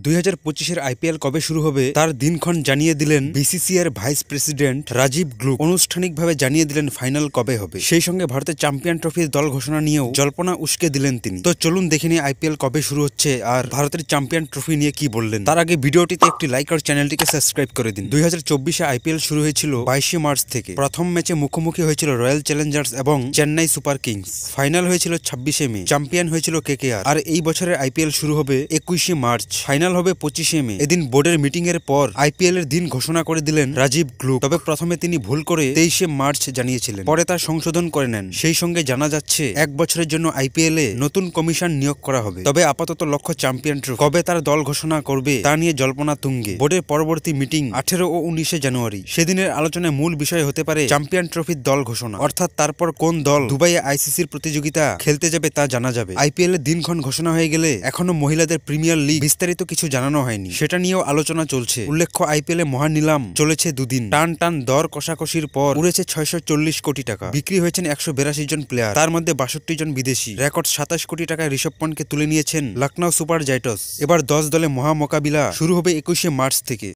2025-এর IPL কবে শুরু হবে তার দিনক্ষণ জানিয়ে দিলেন বিসিসিআই এর ভাইস প্রেসিডেন্ট রাজীব গ্লুক। আনুষ্ঠানিকভাবে জানিয়ে দিলেন ফাইনাল কবে হবে, সেই সঙ্গে ভারতের চ্যাম্পিয়ন ট্রফির দল ঘোষণা নিয়েও জল্পনা উস্কে দিলেন তিনি। তো চলুন দেখে নিই আইপিএল কবে শুরু হচ্ছে আর ভারতের চ্যাম্পিয়ন ট্রফি নিয়ে কি বললেন। তার আগে ভিডিওটিতে একটি লাইক আর চ্যানেলটিকে সাবস্ক্রাইব করে দিন। 2024-এ আইপিএল শুরু হয়েছিল 22শে মার্চ থেকে। প্রথম ম্যাচে মুখোমুখি হয়েছিল রয়্যাল চ্যালেঞ্জার্স এবং চেন্নাই সুপার কিংস। ফাইনাল হয়েছিল 26শে মে। চ্যাম্পিয়ন হয়েছিল কেকেআর। আর এই বছরের আইপিএল শুরু হবে 21শে মার্চ, ফাইনাল হবে 25শে মে। এদিন বোর্ডের মিটিং এর পর আইপিএল এর দিন ঘোষণা করে দিলেন রাজীব গ্লুক। তবে প্রথমে তিনি ভুল করে 23শে মার্চ জানিয়েছিলেন, পরে তা সংশোধন করে নেন। সেই সঙ্গে জানা যাচ্ছে 1 বছরের জন্য আইপিএল এ নতুন কমিশন নিয়োগ করা হবে। তবে আপাতত লক্ষ্য চ্যাম্পিয়ন ট্রফি। কবে তার দল ঘোষণা করবে তা নিয়ে জল্পনা তুঙ্গে। বোর্ডের পরবর্তী মিটিং 18 ও 19শে জানুয়ারি। সেদিনের আলোচনায় মূল বিষয় হতে পারে চ্যাম্পিয়ন ট্রফির দল ঘোষণা, অর্থাৎ তারপর কোন দল দুবাইয়ে আইসিসির প্রতিযোগিতা খেলতে যাবে তা জানা যাবে। আইপিএল এর দিনক্ষণ ঘোষণা হয়ে গেলে এখনো মহিলাদের প্রিমিয়ার লিগ বিস্তারিত কিছু জানানো হয়নি, সেটা নিয়েও আলোচনা চলছে। উল্লেখ্য, আইপিএল এ মহানিলাম চলেছে দুদিন। টান টান দর কষাকষির পর উড়েছে 640 কোটি টাকা। বিক্রি হয়েছেন 182 জন প্লেয়ার, তার মধ্যে 62 জন বিদেশি। রেকর্ড 27 কোটি টাকায় ঋষভ পন্থকে তুলে নিয়েছেন লখনৌ সুপার জায়েন্টস। এবার 10 দলে মহা মোকাবিলা শুরু হবে 21শে মার্চ থেকে।